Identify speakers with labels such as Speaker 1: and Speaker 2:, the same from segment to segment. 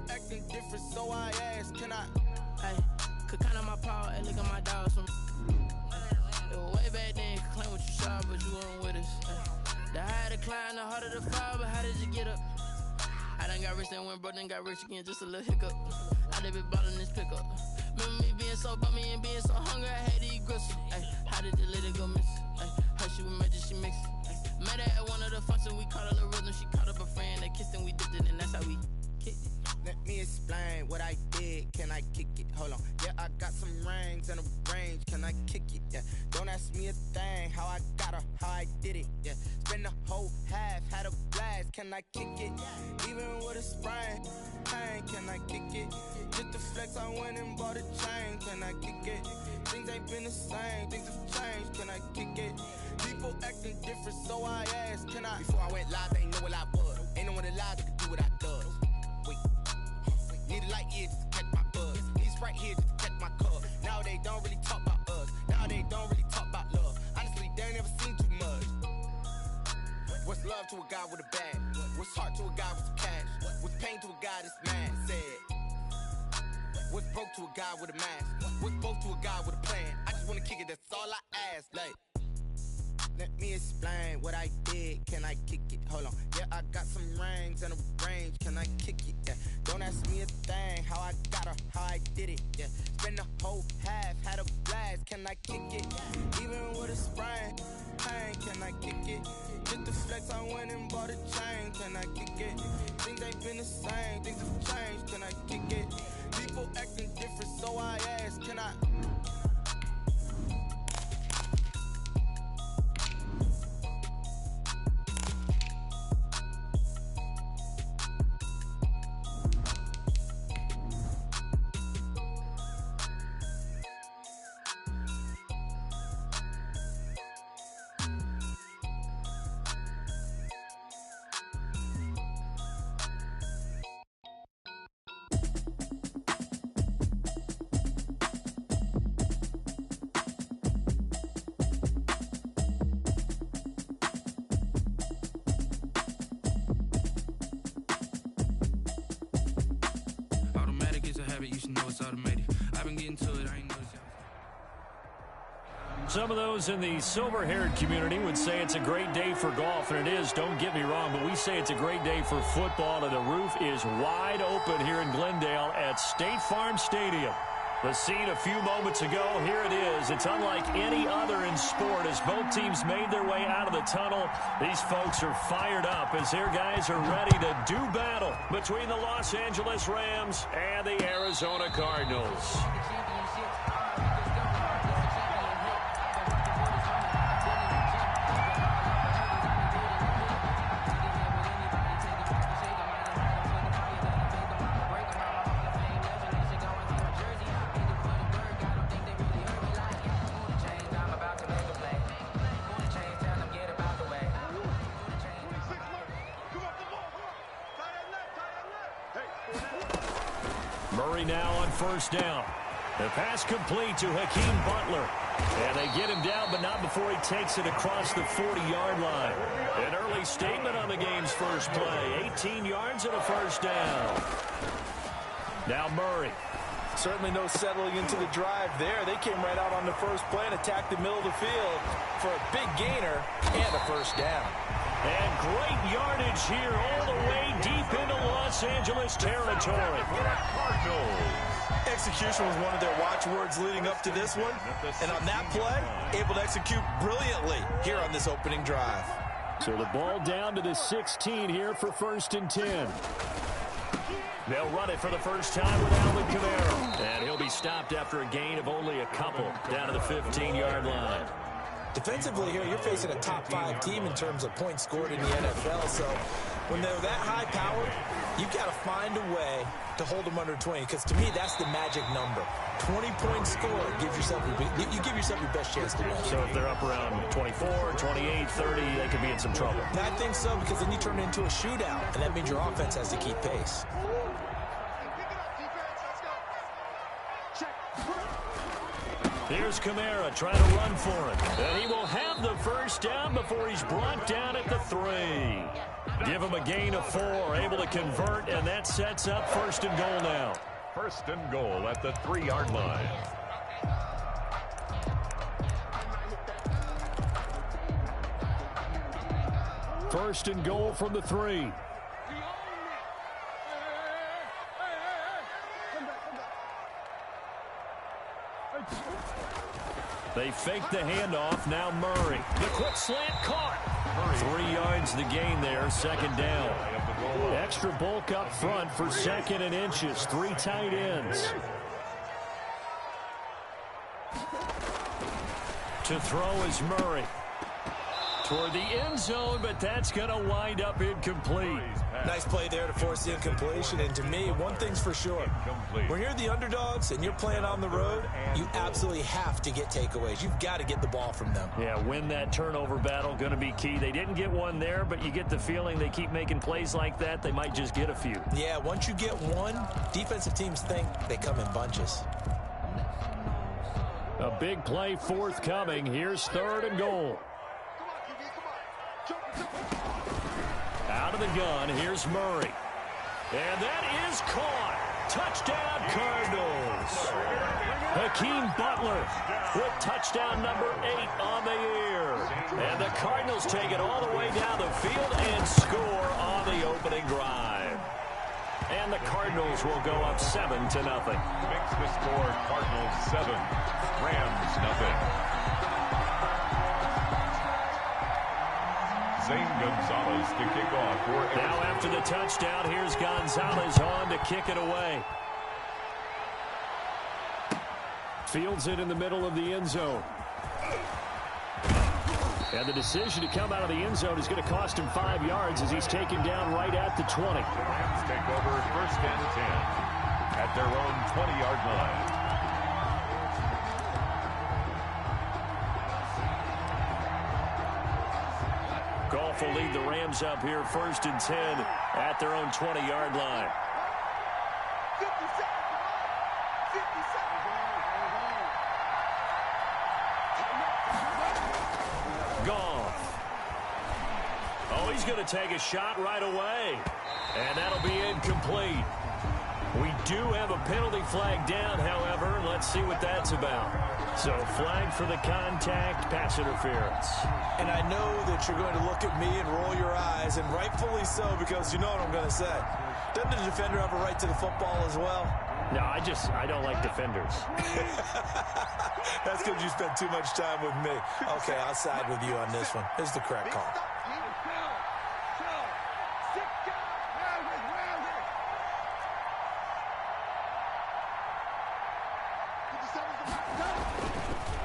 Speaker 1: acting different, so I asked, can I?
Speaker 2: Hey, could count on my paw, hey, look at my dogs. It was way back then, could claim what you saw, but you weren't with us. The higher the climb, the harder the fall, but how did you get up? I done got rich, then went broke, then got rich again, just a little hiccup. I done been ballin' this pickup. Remember me being so bummy and being so hungry, I had to eat gristle. Ay, how did the lady go miss? Ay, how she was magic, she mixed. Met her at one of the functions, we caught her the rhythm. She caught up a friend, they kissed and we dipped it, and that's how we kicked it.
Speaker 1: Let me explain what I did, can I kick it? Hold on, yeah, I got some rings and a range, can I kick it? Yeah, don't ask me a thing, how I got her, how I did it. Yeah, spend the whole half, had a blast, can I kick it? Even with a sprain, pain, can I kick it? Just the flex, I went and bought a chain, can I kick it? Things ain't been the same, things have changed, can I kick it? People acting different, so I asked, can I? Before I went live, they ain't know what I was. Ain't no one alive that could do what I does. Wait, need a light here just to catch my buzz. Need Sprite here just to catch my cup. Now they don't really talk about us. Now they don't really talk about love. Honestly, they ain't never seen too much. What's love to a guy with a bag? What's heart to a guy with some cash? What's pain to a guy that's mad? Said. What's broke to a guy with a mask? What's broke to a guy with a plan? I just wanna kick it, that's all I ask. Like, let me explain what I did, can I kick it? Hold on, yeah, I got some rings and a range, can I kick it? Yeah, don't ask me a thing, how I got her, how I did it. Yeah, spend the whole half, had a blast, can I kick it? Even with a sprain, pain, can I kick it? Just the flex, I went and bought a chain, can I kick it? Things ain't been the same, things have changed, can I kick it? People acting different, so I asked, can I?
Speaker 3: You should know it's automated. I've been getting to it, I ain't noticed.
Speaker 4: Some of those in the silver-haired community would say it's a great day for golf, and it is, don't get me wrong, but we say it's a great day for football, and the roof is wide open here in Glendale at State Farm Stadium. The scene a few moments ago, here it is. It's unlike any other in sport as both teams made their way out of the tunnel. These folks are fired up as their guys are ready to do battle between the Los Angeles Rams and the Arizona Cardinals. Murray now on first down. The pass complete to Hakeem Butler. And they get him down, but not before he takes it across the 40-yard line. An early statement on the game's first play. 18 yards and a first down. Now Murray.
Speaker 5: Certainly no settling into the drive there. They came right out on the first play and attacked the middle of the field for a big gainer and a first down.
Speaker 4: And great yardage here all the way deep into Los Angeles territory.
Speaker 5: Execution was one of their watchwords leading up to this one. And on that play, able to execute brilliantly here on this opening drive.
Speaker 4: So the ball down to the 16 here for 1st and 10. They'll run it for the first time with Alvin Kamara. And he'll be stopped after a gain of only a couple down to the 15-yard line.
Speaker 5: Defensively here, you're facing a top-5 team in terms of points scored in the NFL. So when they're that high-powered, you've got to find a way to hold them under 20. Because to me, that's the magic number. 20-point score gives yourself you give yourself your best chance to win.
Speaker 4: So if they're up around 24, 28, 30, they could be in some trouble.
Speaker 5: I think so, because then you turn it into a shootout, and that means your offense has to keep pace.
Speaker 4: Here's Kamara trying to run for it. And he will have the first down before he's brought down at the 3. Give him a gain of 4, able to convert, and that sets up 1st and goal now.
Speaker 6: 1st and goal at the 3-yard line.
Speaker 4: First and goal from the 3. They fake the handoff. Now Murray. The quick slant caught. 3 yards the gain there. 2nd down. Extra bulk up front for 2nd and inches. 3 tight ends. To throw is Murray. Toward the end zone, but that's going to wind up incomplete.
Speaker 5: Nice play there to force the incompletion. And to me, one thing's for sure. When you're the underdogs and you're playing on the road, you absolutely have to get takeaways. You've got to get the ball from them.
Speaker 4: Yeah, win that turnover battle, going to be key. They didn't get one there, but you get the feeling they keep making plays like that, they might just get a few.
Speaker 5: Yeah, once you get one, defensive teams think they come in bunches.
Speaker 4: A big play forthcoming. Here's 3rd and goal. Out of the gun, here's Murray. And that is caught. Touchdown, Cardinals. Hakeem Butler with touchdown number 8 on the year. And the Cardinals take it all the way down the field and score on the opening drive. And the Cardinals will go up 7-0.
Speaker 6: Makes the score Cardinals 7, Rams nothing. Zane Gonzalez to kick off for Arizona.
Speaker 4: Now after the touchdown, here's Gonzalez on to kick it away. Fields it in the middle of the end zone. And the decision to come out of the end zone is going to cost him 5 yards as he's taken down right at the 20.
Speaker 6: The Rams take over 1st and 10 at their own 20-yard line.
Speaker 4: Goff will lead the Rams up here 1st and 10 at their own 20-yard line. Goff. Oh, he's going to take a shot right away. And that'll be incomplete. We do have a penalty flag down, however. Let's see what that's about. So flag for the contact, pass interference.
Speaker 5: And I know that you're going to look at me and roll your eyes, and rightfully so, because you know what I'm going to say. Doesn't the defender have a right to the football as well?
Speaker 4: No, I don't like defenders.
Speaker 5: That's because you spent too much time with me. Okay, I'll side with you on this one. This is the correct call.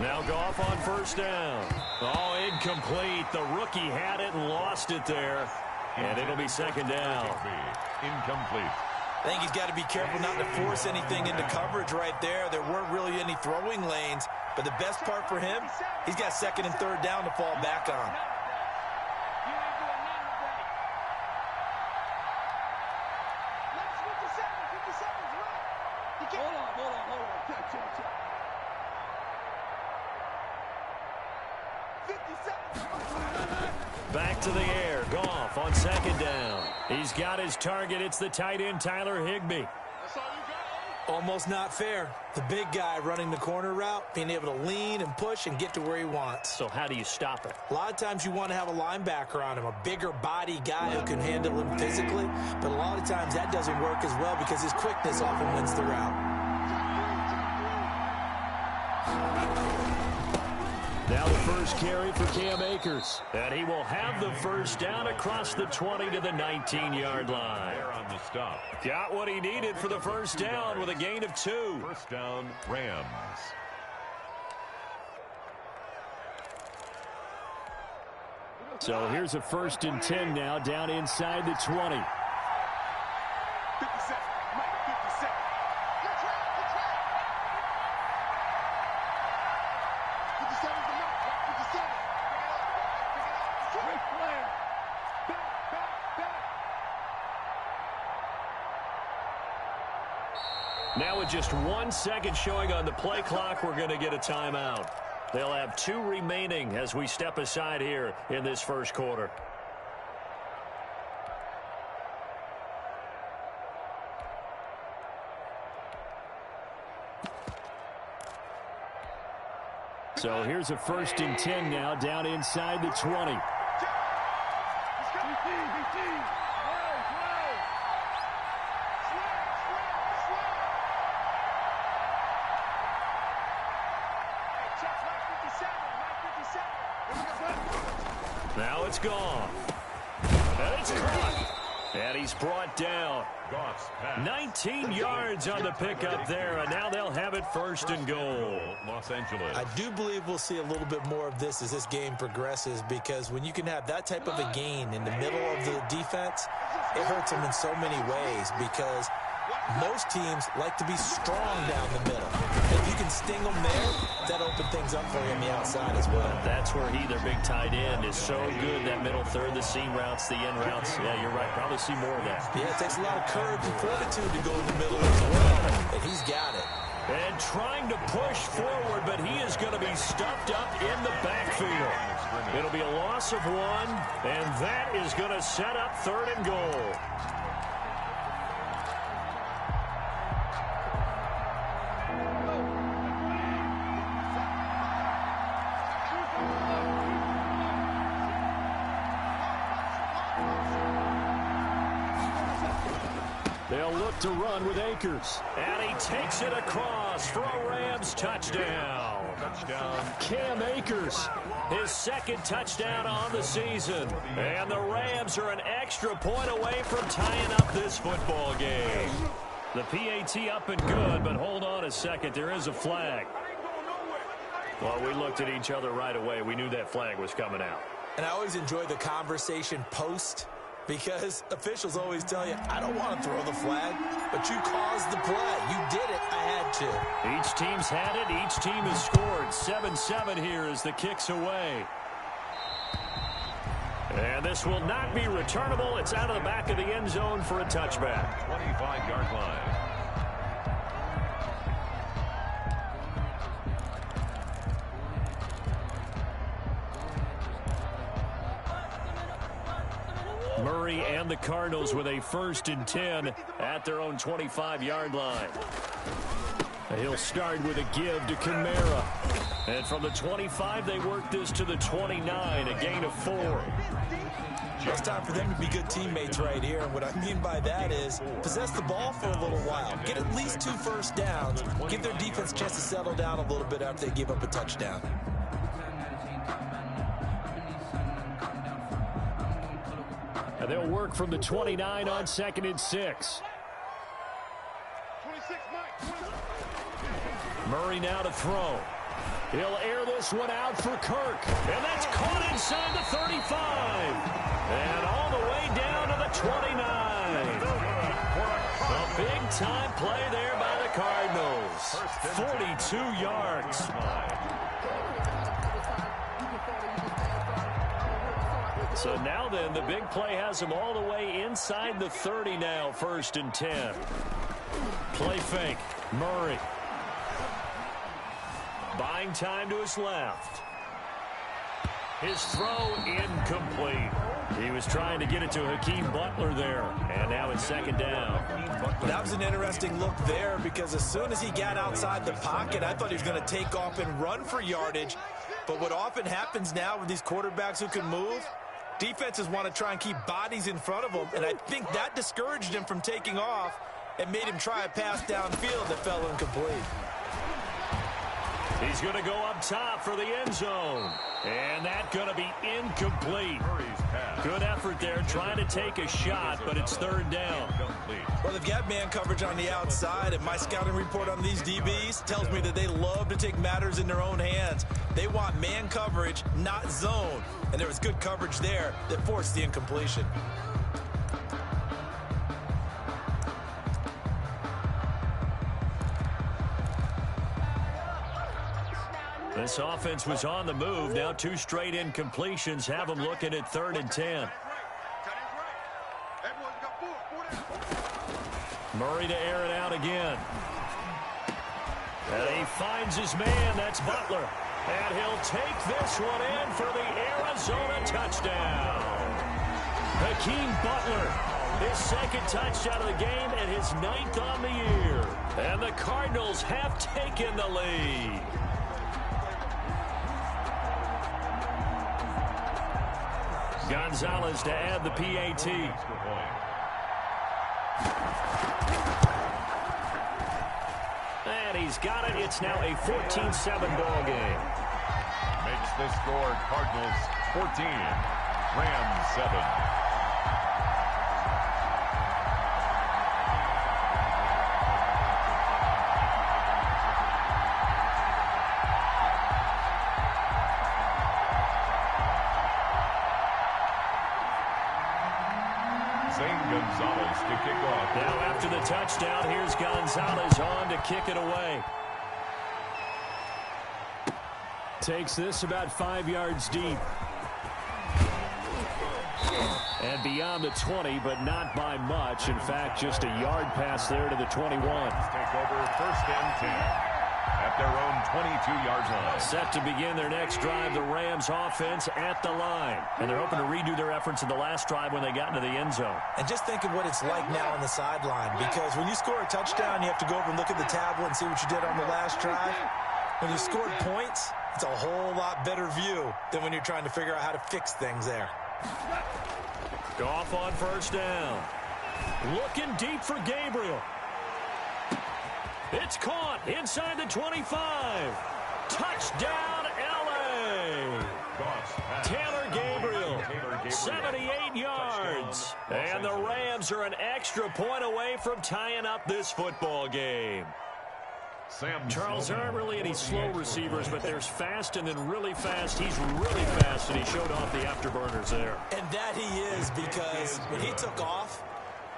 Speaker 4: Now Goff on 1st down. Oh, incomplete. The rookie had it and lost it there. And it'll be 2nd down.
Speaker 6: Incomplete.
Speaker 5: I think he's got to be careful not to force anything into coverage right there. There weren't really any throwing lanes. But the best part for him, he's got 2nd and 3rd down to fall back on.
Speaker 4: Back to the air. Goff on 2nd down. He's got his target. It's the tight end, Tyler Higbee.
Speaker 5: Almost not fair. The big guy running the corner route, being able to lean and push and get to where he wants.
Speaker 4: So how do you stop it?
Speaker 5: A lot of times you want to have a linebacker on him, a bigger body guy who can handle him physically. But a lot of times that doesn't work as well because his quickness often wins the route.
Speaker 4: Now the first carry for Cam Akers. And he will have the 1st down across the 20 to the 19-yard line.
Speaker 6: There on the stop.
Speaker 4: Got what he needed for the 1st down with a gain of 2.
Speaker 6: 1st down, Rams.
Speaker 4: So here's a 1st and 10 now down inside the 20. Now with just 1 second showing on the play clock, we're going to get a timeout. They'll have 2 remaining as we step aside here in this 1st quarter. So here's a 1st and 10 now, down inside the 20. Now it's gone. And it's caught. And he's brought down. 19 yards on the pickup there, and now they'll have it 1st and goal.
Speaker 6: Los Angeles.
Speaker 5: I do believe we'll see a little bit more of this as this game progresses, because when you can have that type of a gain in the middle of the defense, it hurts them in so many ways, because most teams like to be strong down the middle. If you can sting them there, that opens things up for you on the outside as well.
Speaker 4: That's where their big tight end, is so good, that middle third, the seam routes, the in routes. Yeah, you're right. Probably see more of that.
Speaker 5: Yeah, it takes a lot of courage and fortitude to go in the middle as well, and he's got it.
Speaker 4: And trying to push forward, but he is going to be stuffed up in the backfield. It'll be a loss of 1, and that is going to set up 3rd and goal. They'll look to run with Akers. And he takes it across for a Rams touchdown. Cam Akers, his 2nd touchdown on the season. And the Rams are an extra point away from tying up this football game. The PAT up and good, but hold on a second. There is a flag. Well, we looked at each other right away. We knew that flag was coming out.
Speaker 5: And I always enjoy the conversation post, because officials always tell you, I don't want to throw the flag, but you caused the play. You did it. I had to.
Speaker 4: Each team's had it. Each team has scored. 7-7 here as the kick's away. And this will not be returnable. It's out of the back of the end zone for a touchback.
Speaker 6: 25-yard line.
Speaker 4: Murray and the Cardinals with a 1st and 10 at their own 25-yard line. He'll start with a give to Kamara. And from the 25, they work this to the 29, a gain of 4.
Speaker 5: It's time for them to be good teammates right here. And what I mean by that is possess the ball for a little while. Get at least 2 first downs. Give their defense a chance to settle down a little bit after they give up a touchdown.
Speaker 4: And they'll work from the 29 on 2nd and 6. Murray now to throw. He'll air this one out for Kirk. And that's caught inside the 35. And all the way down to the 29. A big-time play there by the Cardinals. 42 yards. So now then, the big play has him all the way inside the 30 now, 1st and 10. Play fake. Murray. Buying time to his left. His throw incomplete. He was trying to get it to Hakeem Butler there. And now it's 2nd down.
Speaker 5: That was an interesting look there, because as soon as he got outside the pocket, I thought he was going to take off and run for yardage. But what often happens now with these quarterbacks who can move, defenses want to try and keep bodies in front of them, and I think that discouraged him from taking off and made him try a pass downfield that fell incomplete.
Speaker 4: He's going to go up top for the end zone. And that's going to be incomplete. Good effort there, trying to take a shot, but it's 3rd down.
Speaker 5: Well, they've got man coverage on the outside, and my scouting report on these DBs tells me that they love to take matters in their own hands. They want man coverage, not zone. And there was good coverage there that forced the incompletion.
Speaker 4: This offense was on the move. Now 2 straight incompletions have them looking at 3rd and 10. Murray to air it out again. And he finds his man. That's Butler. And he'll take this one in for the Arizona touchdown. Hakeem Butler, his 2nd touchdown of the game and his 9th on the year. And the Cardinals have taken the lead. Gonzalez to add the PAT. And he's got it. It's now a 14-7 ball game.
Speaker 6: Makes the score Cardinals 14, Rams 7. Gonzalez to kick off.
Speaker 4: Now after the touchdown, here's Gonzalez on to kick it away. Takes this about 5 yards deep. And beyond the 20, but not by much. In fact, just a yard pass there to the 21.
Speaker 6: Take over first and 10. At their own 22-yard line.
Speaker 4: Set to begin their next drive, the Rams offense at the line. And they're hoping to redo their efforts in the last drive when they got into the end zone.
Speaker 5: And just think of what it's like now on the sideline, because when you score a touchdown, you have to go over and look at the tablet and see what you did on the last drive. When you scored points, it's a whole lot better view than when you're trying to figure out how to fix things there.
Speaker 4: Goff on first down. Looking deep for Gabriel. It's caught inside the 25. Touchdown, L.A. Taylor Gabriel, 78 yards. And the Rams are an extra point away from tying up this football game. Charles, there aren't really any slow receivers, but there's fast and then really fast. He's really fast, and he showed off the afterburners there.
Speaker 5: And that he is, because when he took off,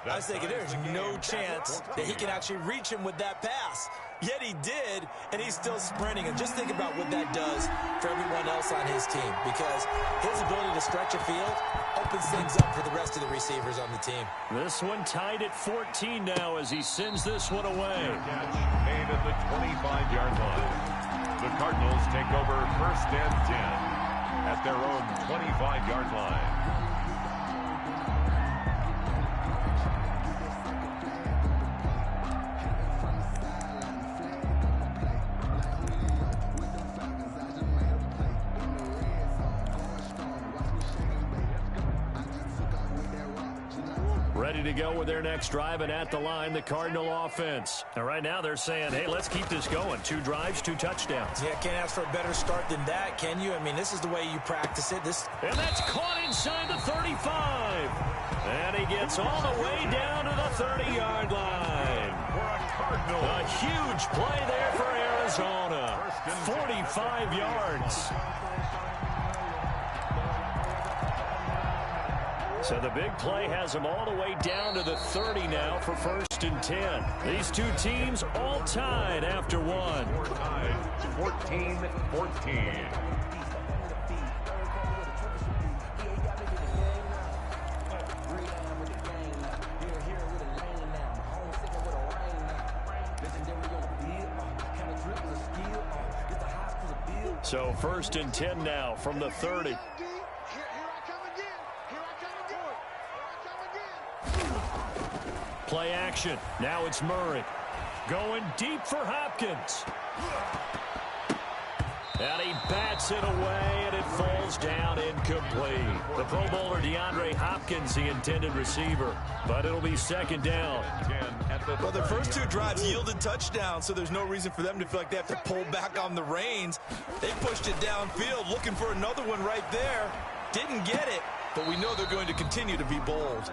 Speaker 5: I was thinking there's no chance that he can actually reach him with that pass. Yet he did, and he's still sprinting. And just think about what that does for everyone else on his team, because his ability to stretch a field opens things up for the rest of the receivers on the team.
Speaker 4: This one tied at 14 now as he sends this one away.
Speaker 6: Catch made at the 25-yard line. The Cardinals take over first and 10 at their own 25-yard line.
Speaker 4: Ready to go with their next drive, and at the line, the Cardinal offense. And right now they're saying, hey, let's keep this going. 2 drives, 2 touchdowns.
Speaker 5: Yeah, can't ask for a better start than that, can you? I mean, this is the way you practice it.
Speaker 4: And that's caught inside the 35. And he gets all the way down to the 30-yard line. A huge play there for Arizona. 45 yards. So the big play has them all the way down to the 30 now for first and 10. These two teams all tied after one.
Speaker 6: 14-14.
Speaker 4: So first and 10 now from the 30. Play action. Now it's Murray. Going deep for Hopkins. And he bats it away, and it falls down incomplete. The Pro Bowler DeAndre Hopkins, the intended receiver. But it'll be second down.
Speaker 5: Well, their first 2 drives yielded touchdowns, so there's no reason for them to feel like they have to pull back on the reins. They pushed it downfield, looking for another one right there. Didn't get it, but we know they're going to continue to be bold.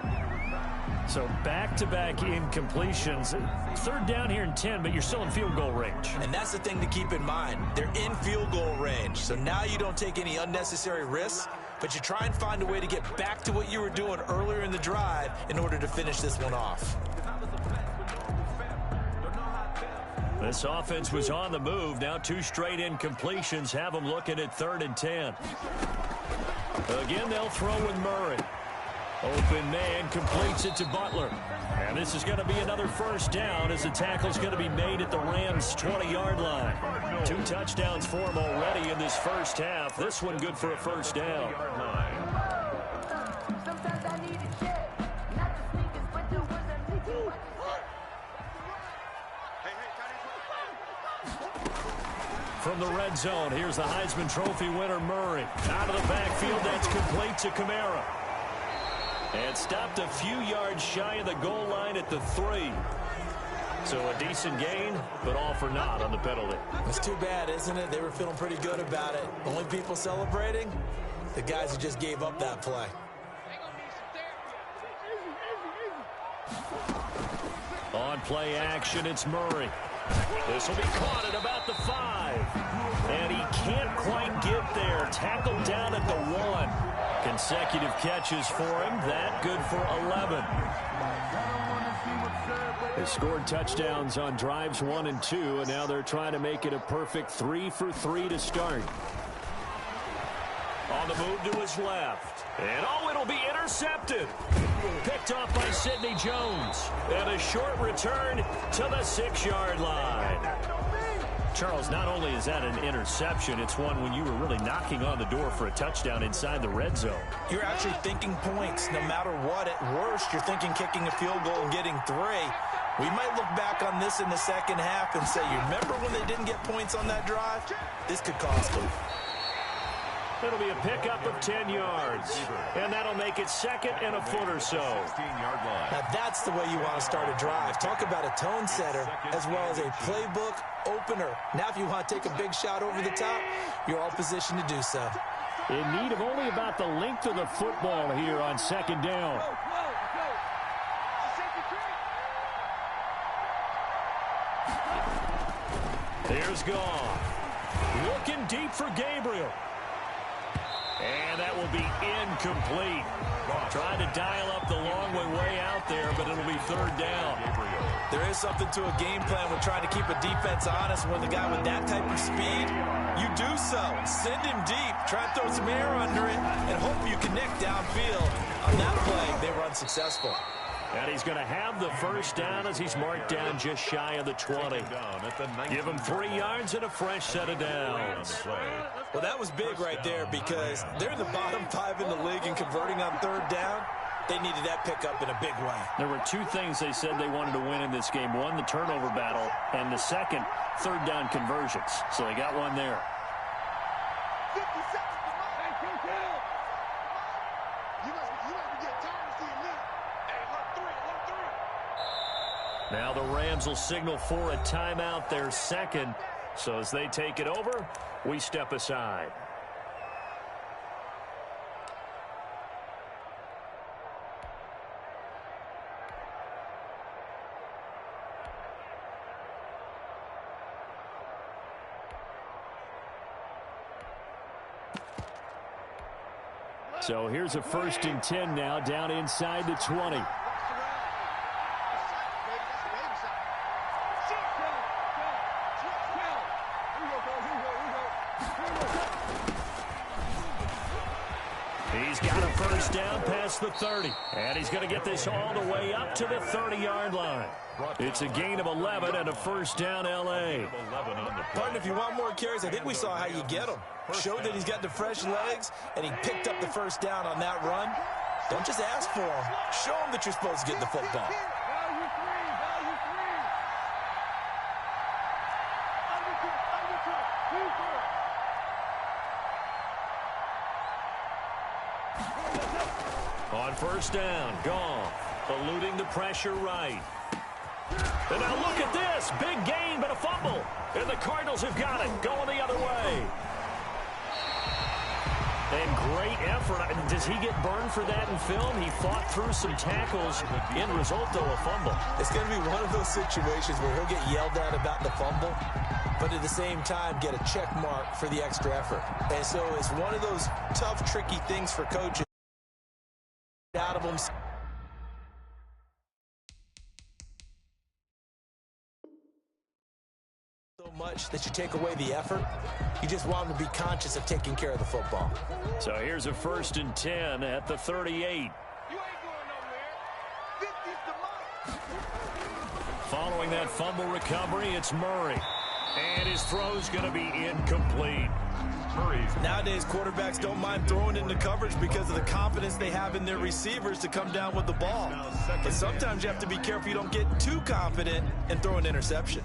Speaker 4: So back-to-back incompletions. Third down here and 10, but you're still in field goal range.
Speaker 5: And that's the thing to keep in mind. They're in field goal range. So now you don't take any unnecessary risks, but you try and find a way to get back to what you were doing earlier in the drive in order to finish this one off.
Speaker 4: This offense was on the move. Now 2 straight incompletions have them looking at 3rd and 10. Again, they'll throw with Murray. Open man completes it to Butler. And this is going to be another first down as the tackle's going to be made at the Rams' 20-yard line. 2 touchdowns for him already in this first half. This one good for a first down. From the red zone, here's the Heisman Trophy winner, Murray. Out of the backfield, that's complete to Kamara. And stopped a few yards shy of the goal line at the 3. So a decent gain, but all for naught on the penalty.
Speaker 5: It's too bad, isn't it? They were feeling pretty good about it. Only people celebrating, the guys who just gave up that play.
Speaker 4: On play action, it's Murray. This will be caught at about the 5. And he can't quite get there. Tackled down at the 1. Consecutive catches for him. That good for 11. They scored touchdowns on drives 1 and 2, and now they're trying to make it a perfect 3 for 3 to start. On the move to his left. And it'll be intercepted. Picked off by Sidney Jones. And a short return to the 6-yard line. Charles, not only is that an interception, it's one when you were really knocking on the door for a touchdown inside the red zone.
Speaker 5: You're actually thinking points no matter what. At worst, you're thinking kicking a field goal and getting 3. We might look back on this in the second half and say, you remember when they didn't get points on that drive? This could cost them.
Speaker 4: It'll be a pickup of 10 yards. And that'll make it second and a foot or so.
Speaker 5: Now that's the way you want to start a drive. Talk about a tone setter as well as a playbook opener. Now if you want to take a big shot over the top, you're all positioned to do so.
Speaker 4: In need of only about the length of the football here on second down. Here's Goff. Looking deep for Gabriel. And that will be incomplete. Trying to dial up the long way out there, but it'll be third down.
Speaker 5: There is something to a game plan with trying to keep a defense honest. When the guy with that type of speed, you do so. Send him deep. Try and throw some air under it and hope you connect downfield. On that play, they were unsuccessful.
Speaker 4: And he's going to have the first down as he's marked down just shy of the 20. Give him 3 yards and a fresh set of downs.
Speaker 5: Well, that was big right there because they're in the bottom 5 in the league and converting on third down. They needed that pickup in a big way.
Speaker 4: There were 2 things they said they wanted to win in this game. One, the turnover battle, and the second, third down conversions. So they got one there.
Speaker 7: 50 seconds. You must be getting tired of seeing me. Hey, look 3.
Speaker 4: Now the Rams will signal for a timeout, their second. So as they take it over, we step aside. So here's a 1st and 10 now, down inside the 20. He's got a first down past the 30. And he's going to get this all the way up to the 30-yard line. It's a gain of 11 and a first down, L.A.
Speaker 5: Pardon, if you want more carries, I think we saw how you get them. Showed that he's got the fresh legs, and he picked up the first down on that run. Don't just ask for him. Show him that you're supposed to get the football.
Speaker 4: On first down, Goff eluding the pressure right. And now look at this. Big gain, but a fumble. And the Cardinals have got it. Going the other way. And great effort. Does he get burned for that in film? He fought through some tackles. End result, though, a fumble.
Speaker 5: It's going to be one of those situations where he'll get yelled at about the fumble, but at the same time get a check mark for the extra effort. And so it's one of those tough, tricky things for coaches. Out of them. So much that you take away the effort. You just want them to be conscious of taking care of the football.
Speaker 4: So here's a 1st and 10 at the 38.
Speaker 7: You ain't going nowhere. 50's the mark.
Speaker 4: Following that fumble recovery, it's Murray. And his throw's going to be incomplete.
Speaker 5: Nowadays, quarterbacks don't mind throwing into coverage because of the confidence they have in their receivers to come down with the ball. But sometimes you have to be careful you don't get too confident and throw an interception.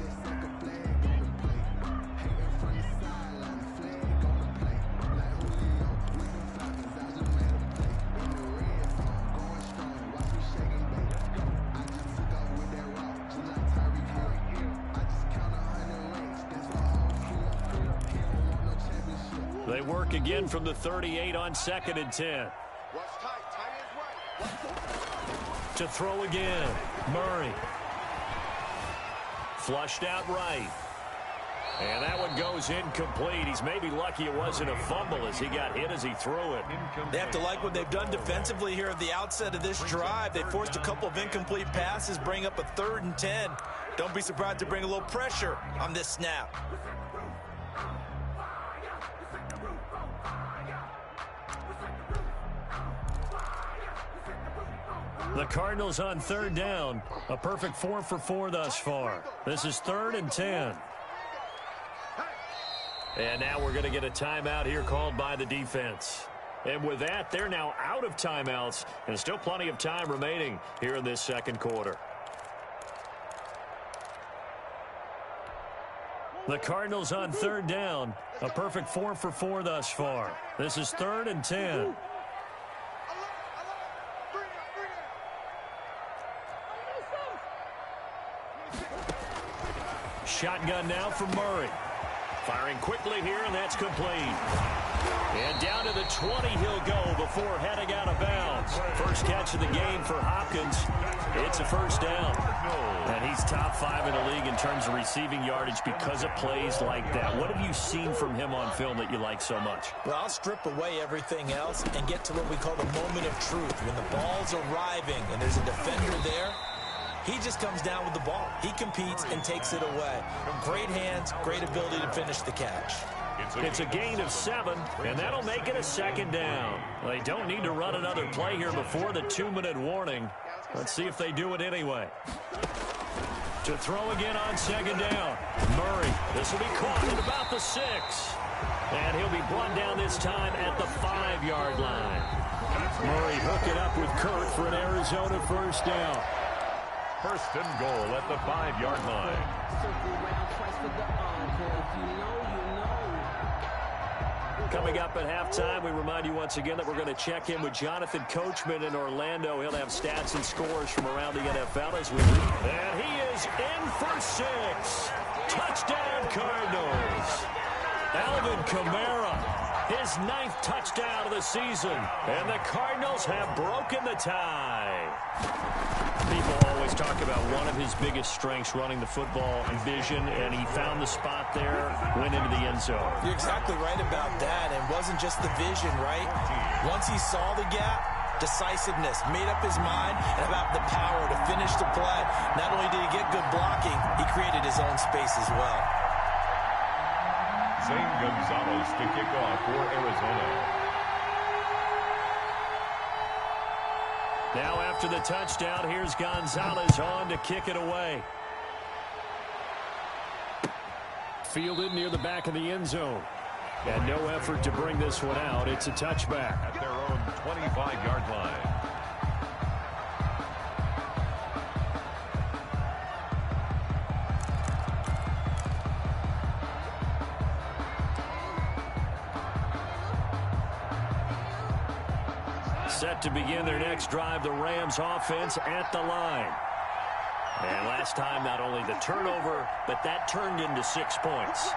Speaker 4: They work again from the 38 on 2nd and 10. To throw again, Murray. Flushed out right. And that one goes incomplete. He's maybe lucky it wasn't a fumble as he got hit as he threw it.
Speaker 5: They have to like what they've done defensively here at the outset of this drive. They forced a couple of incomplete passes, bring up a 3rd and 10. Don't be surprised to bring a little pressure on this snap.
Speaker 4: The Cardinals on 3rd down. A perfect 4 for 4 thus far. This is 3rd and 10. And now we're going to get a timeout here called by the defense. And with that, they're now out of timeouts, and still plenty of time remaining here in this 2nd quarter. The Cardinals on 3rd down. A perfect 4 for 4 thus far. This is 3rd and 10. Shotgun now for Murray. Firing quickly here, and that's complete. And down to the 20 he'll go before heading out of bounds. First catch of the game for Hopkins. It's a 1st down. And he's top 5 in the league in terms of receiving yardage because of plays like that. What have you seen from him on film that you like so much?
Speaker 5: Well, I'll strip away everything else and get to what we call the moment of truth. When the ball's arriving and there's a defender there, he just comes down with the ball. He competes and takes it away. Great hands, great ability to finish the catch.
Speaker 4: It's a gain of 7, and that'll make it a 2nd down. They don't need to run another play here before the 2-minute warning. Let's see if they do it anyway. To throw again on 2nd down. Murray, this will be caught at about the 6. And he'll be brought down this time at the 5-yard line. Murray hooked it up with Kurt for an Arizona 1st down.
Speaker 6: 1st and goal at the 5-yard line.
Speaker 4: Coming up at halftime, we remind you once again that we're going to check in with Jonathan Coachman in Orlando. He'll have stats and scores from around the NFL as we read. And he is in for 6. Touchdown, Cardinals. Alvin Kamara, his 9th touchdown of the season. And the Cardinals have broken the tie. People always talk about one of his biggest strengths, running the football and vision, and he found the spot there, went into the end zone.
Speaker 5: You're exactly right about that. It wasn't just the vision, right? Once he saw the gap, decisiveness, made up his mind, and about the power to finish the play. Not only did he get good blocking, he created his own space as well.
Speaker 6: Zane Gonzalez to kick off for Arizona.
Speaker 4: Now after the touchdown, here's Gonzalez on to kick it away. Fielded near the back of the end zone. And no effort to bring this one out. It's a touchback.
Speaker 6: At their own 25-yard line.
Speaker 4: Set to begin their next drive, the Rams offense at the line. And last time, not only the turnover, but that turned into 6 points.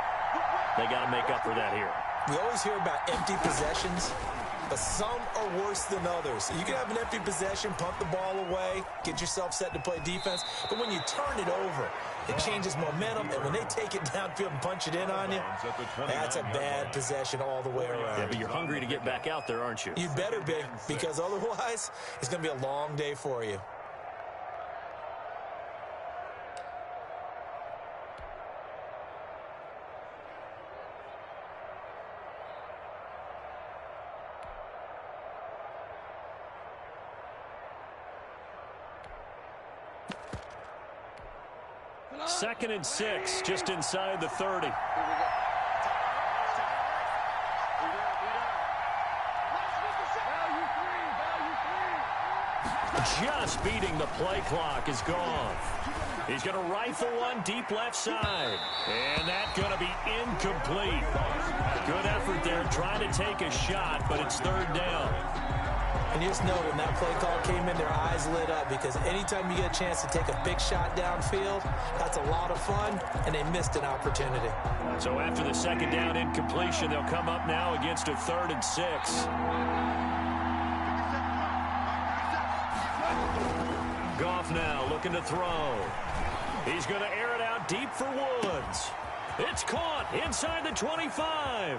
Speaker 4: They got to make up for that here.
Speaker 5: We always hear about empty possessions, but some are worse than others. You can have an empty possession, punt the ball away, get yourself set to play defense, but when you turn it over, it changes momentum, and when they take it downfield and punch it in on you, that's a bad possession all the way around.
Speaker 4: Yeah, but you're hungry to get back out there, aren't you?
Speaker 5: You better be, because otherwise, it's going to be a long day for you.
Speaker 4: Second and 6, just inside the 30. Just beating the play clock is gone. He's going to rifle one deep left side. And that's going to be incomplete. Good effort there trying to take a shot, but it's 3rd down.
Speaker 5: And you just know when that play call came in, their eyes lit up, because anytime you get a chance to take a big shot downfield, that's a lot of fun, and they missed an opportunity.
Speaker 4: So after the second down incompletion, they'll come up now against a 3rd and 6. Goff now looking to throw. He's going to air it out deep for Woods. It's caught inside the 25.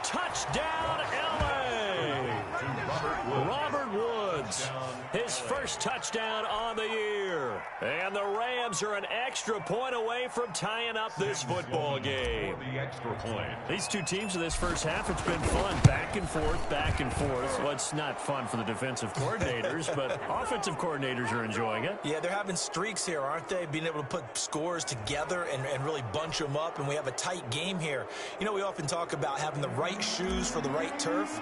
Speaker 4: Touchdown, L.A. Robert Woods, his first touchdown on the year. And the Rams are an extra point away from tying up this football game.
Speaker 6: The extra point.
Speaker 4: These two teams in this first half, it's been fun. Back and forth, back and forth. Well, it's not fun for the defensive coordinators, but offensive coordinators are enjoying it.
Speaker 5: Yeah, they're having streaks here, aren't they? Being able to put scores together and really bunch them up, and we have a tight game here. You know, we often talk about having the right shoes for the right turf.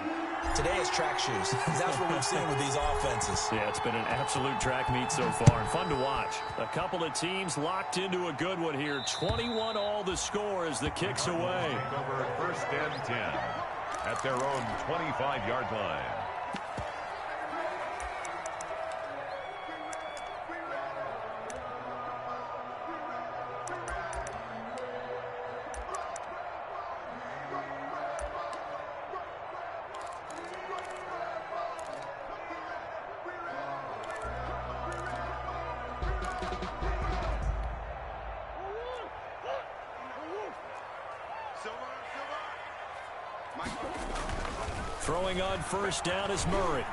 Speaker 5: Today is track shoes. That's what we've seen with these offenses.
Speaker 4: Yeah, it's been an absolute track meet so far, and fun to watch. A couple of teams locked into a good one here. 21 all the score as the kick's away.
Speaker 6: Over 1st and 10 at their own 25-yard line.
Speaker 4: Throwing on 1st down is Murray.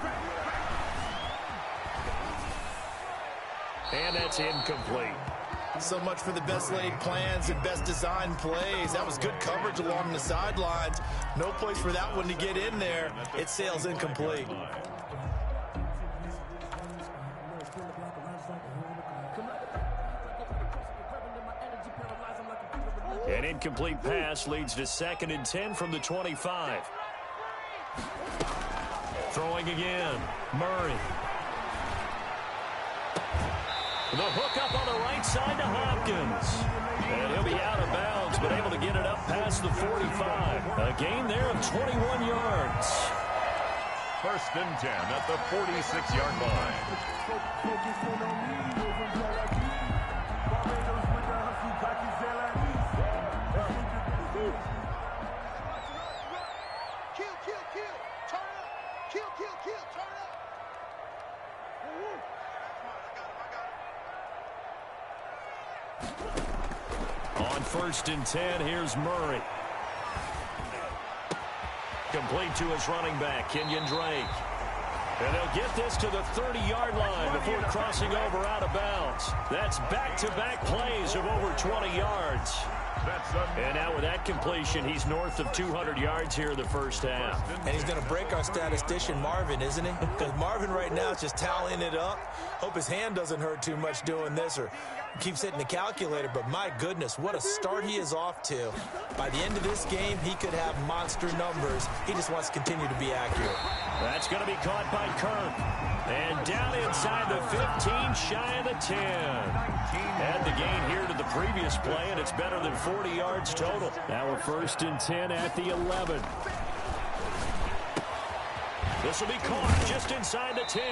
Speaker 4: And that's incomplete.
Speaker 8: So much for the best laid plans and best designed plays. That was good coverage along the sidelines. No place for that one to get in there. It sails incomplete.
Speaker 4: An incomplete pass leads to 2nd and 10 from the 25. Throwing again, Murray. The hook up on the right side to Hopkins. And he'll be out of bounds, but able to get it up past the 45. A gain there of 21 yards.
Speaker 6: 1st and 10 at the 46-yard line.
Speaker 4: On 1st and 10, here's Murray. Complete to his running back, Kenyon Drake. And they'll get this to the 30-yard line before crossing over out of bounds. That's back-to-back plays of over 20 yards. And now with that completion, he's north of 200 yards here in the first half.
Speaker 5: And he's going to break our statistician, Marvin, isn't he? Because Marvin right now is just tallying it up. Hope his hand doesn't hurt too much doing this or keeps hitting the calculator. But my goodness, what a start he is off to. By the end of this game, he could have monster numbers. He just wants to continue to be accurate.
Speaker 4: That's going to be caught by Kirk. And down inside the 15, shy of the 10. Add the gain here to the previous play, and it's better than 40 yards total. Now we're 1st and 10 at the 11. This will be caught just inside the 10.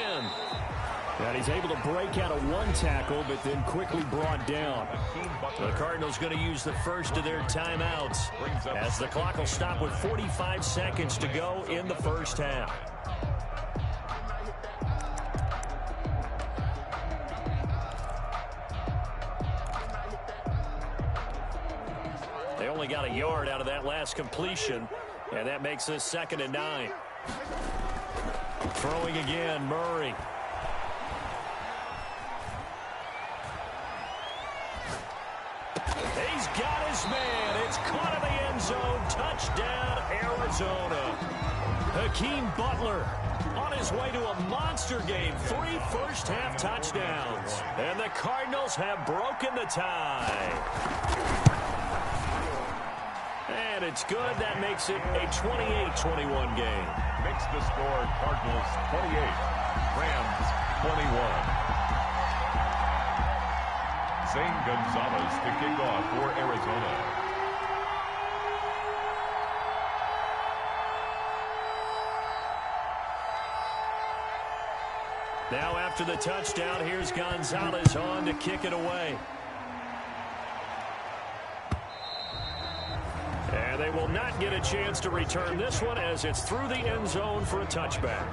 Speaker 4: And he's able to break out of one tackle, but then quickly brought down. The Cardinals going to use the first of their timeouts as the clock will stop with 45 seconds to go in the first half. They only got a yard out of that last completion, and that makes this 2nd and 9. Throwing again, Murray. He's got his man. It's caught in the end zone. Touchdown, Arizona. Hakeem Butler on his way to a monster game. 3 first-half touchdowns. And the Cardinals have broken the tie. And it's good. That makes it a 28-21 game.
Speaker 6: Makes the score Cardinals 28, Rams 21. Zane Gonzalez to kick off for Arizona.
Speaker 4: Now after the touchdown, here's Gonzalez on to kick it away. And they will not get a chance to return this one as it's through the end zone for a touchback.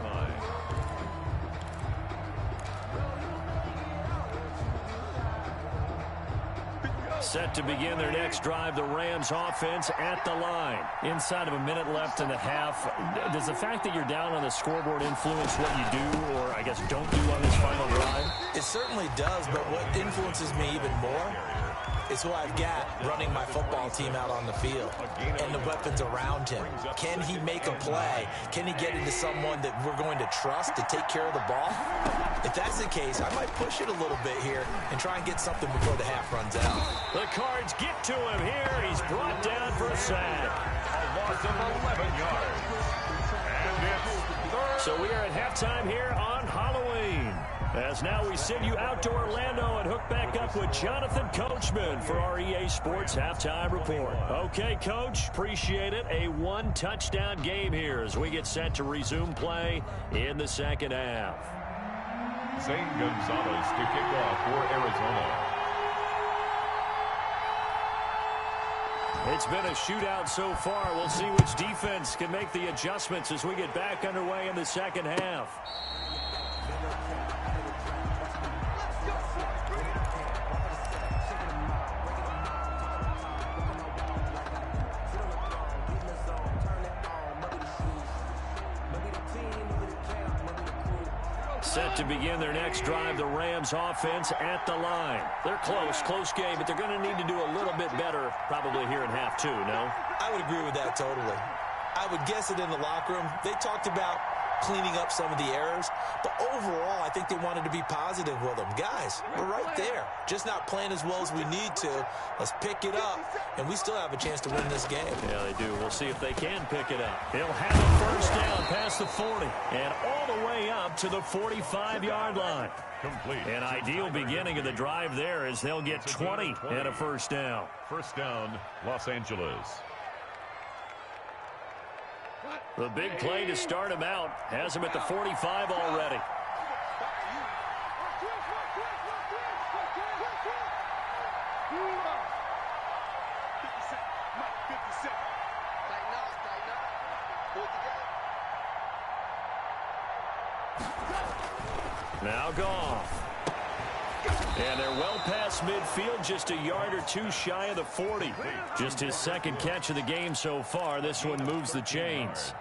Speaker 4: Set to begin their next drive, the Rams offense at the line. Inside of a minute left in the half, does the fact that you're down on the scoreboard influence what you do, or I guess don't do on this final drive?
Speaker 5: It certainly does, but what influences me even more is who I've got running my football team out on the field and the weapons around him. Can he make a play? Can he get into someone that we're going to trust to take care of the ball? If that's the case, I might push it a little bit here and try and get something before the half runs out.
Speaker 4: The Cards get to him here. He's brought down for a sack.
Speaker 6: A loss of 11 yards. And it's third.
Speaker 4: So we are at halftime here on Halloween. As now we send you out to Orlando and hook back up with Jonathan Coachman for our EA Sports Halftime Report. Okay, Coach, appreciate it. A one-touchdown game here as we get set to resume play in the second half.
Speaker 6: Zane Gonzalez to kick off for Arizona.
Speaker 4: It's been a shootout so far. We'll see which defense can make the adjustments as we get back underway in the second half. Set to begin their next drive, the Rams offense at the line. They're close game, but they're going to need to do a little bit better probably here in half two, no?
Speaker 5: I would agree with that totally. I would guess it in the locker room. They talked about cleaning up some of the errors, but overall, I think they wanted to be positive with them. Guys, we're right there. Just not playing as well as we need to. Let's pick it up, and we still have a chance to win this game.
Speaker 4: Yeah, they do. We'll see if they can pick it up. He'll have a first down past the 40 and all the way up to the 45-yard line.
Speaker 6: Complete.
Speaker 4: An ideal beginning of the drive there as they'll get 20 and a first down.
Speaker 6: First down, Los Angeles.
Speaker 4: The big play to start him out has him at the 45 already. Now Goff. And they're well past midfield, just a yard or two shy of the 40. Just his second catch of the game so far. This one moves the chains.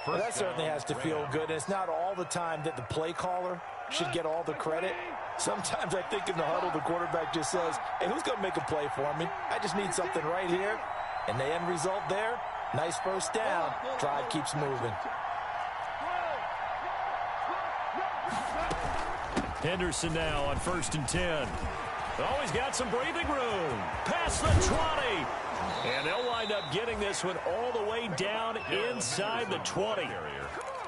Speaker 5: Well, that certainly has to feel good. And it's not all the time that the play caller should get all the credit. Sometimes I think in the huddle, the quarterback just says, hey, who's going to make a play for me? I just need something right here. And the end result there, nice first down. Drive keeps moving.
Speaker 4: Henderson now on 1st and 10. Oh, he's got some breathing room. Past the 20. And they'll wind up getting this one all the way down inside the 20.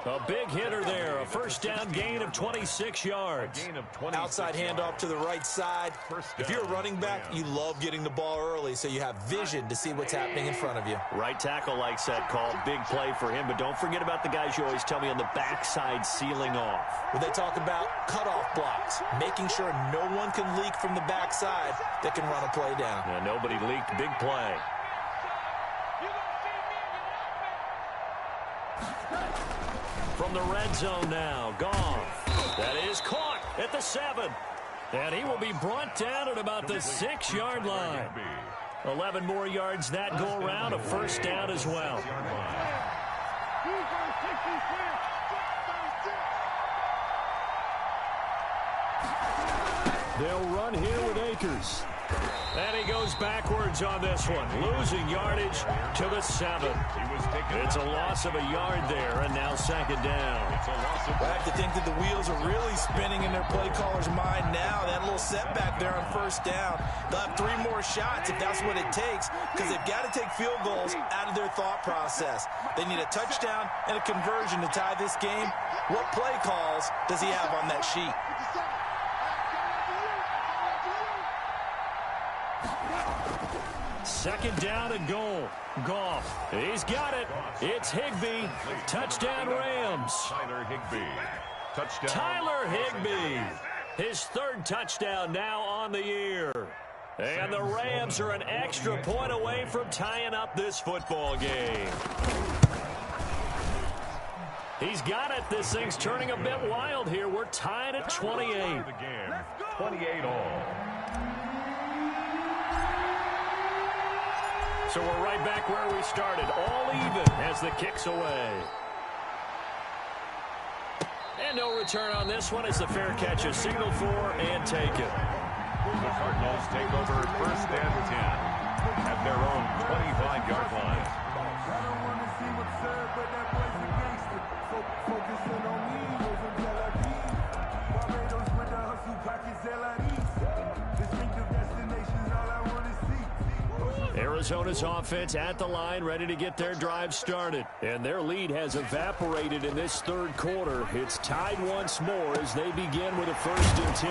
Speaker 4: A big hitter there. A first down gain of 26 yards.
Speaker 5: Outside handoff to the right side. If you're a running back, you love getting the ball early so you have vision to see what's happening in front of you.
Speaker 4: Right tackle likes that call. Big play for him. But don't forget about the guys you always tell me on the backside sealing off.
Speaker 5: When they talk about cutoff blocks, making sure no one can leak from the backside that can run a play down.
Speaker 4: Yeah, nobody leaked. Big play. From the red zone now, Goff. That is caught at the 7. And he will be brought down at about the 6-yard line. 11 more yards that go around, a first down as well. They'll run here with Akers. And he goes backwards on this one, losing yardage to the 7. It's a loss of a yard there, and now second down.
Speaker 5: I have to think that the wheels are really spinning in their play caller's mind now. That little setback there on first down. They'll have 3 more shots if that's what it takes, because they've got to take field goals out of their thought process. They need a touchdown and a conversion to tie this game. What play calls does he have on that sheet?
Speaker 4: Second down and goal. Goff. He's got it. It's Higbee. Touchdown Rams.
Speaker 6: Tyler Higbee. Touchdown.
Speaker 4: Tyler Higbee. His third touchdown now on the year. And the Rams are an extra point away from tying up this football game. He's got it. This thing's turning a bit wild here. We're tied at 28.
Speaker 6: The game, 28 all.
Speaker 4: So we're right back where we started, all even as the kick's away. And no return on this one as the fair catch is signaled for and taken.
Speaker 6: The Cardinals take over 1st and 10 at their own 25-yard line.
Speaker 9: I don't want to see what's served, but that boy's a gangster. Focusing on me, moving Tel Aviv. Barbados with the hustle, pockets LIDs. Distinctive destinations, all I want to see.
Speaker 4: Arizona's offense at the line, ready to get their drive started. And their lead has evaporated in this third quarter. It's tied once more as they begin with a 1st and 10.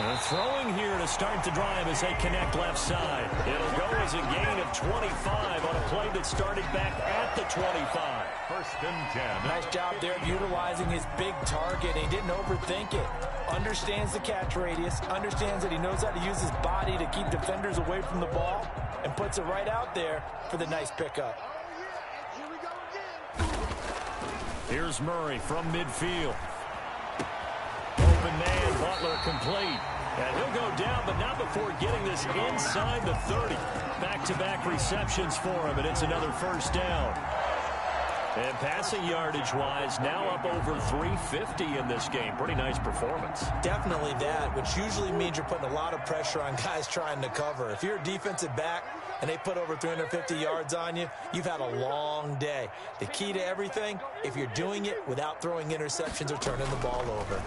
Speaker 4: And throwing here to start the drive as they connect left side. It'll go as a gain of 25 on a play that started back at the 25.
Speaker 6: 1st and 10.
Speaker 5: Nice job there of utilizing his big target. He didn't overthink it. Understands the catch radius. Understands that he knows how to use his body to keep defenders away from the ball. And puts it right out there for the nice pickup.
Speaker 7: Here we go again.
Speaker 4: Here's Murray from midfield. Open man, Butler complete. And he'll go down, but not before getting this inside the 30. Back-to-back receptions for him, and it's another 1st down. And passing yardage-wise, now up over 350 in this game. Pretty nice performance.
Speaker 5: Definitely that, which usually means you're putting a lot of pressure on guys trying to cover. If you're a defensive back and they put over 350 yards on you, you've had a long day. The key to everything, if you're doing it without throwing interceptions or turning the ball over.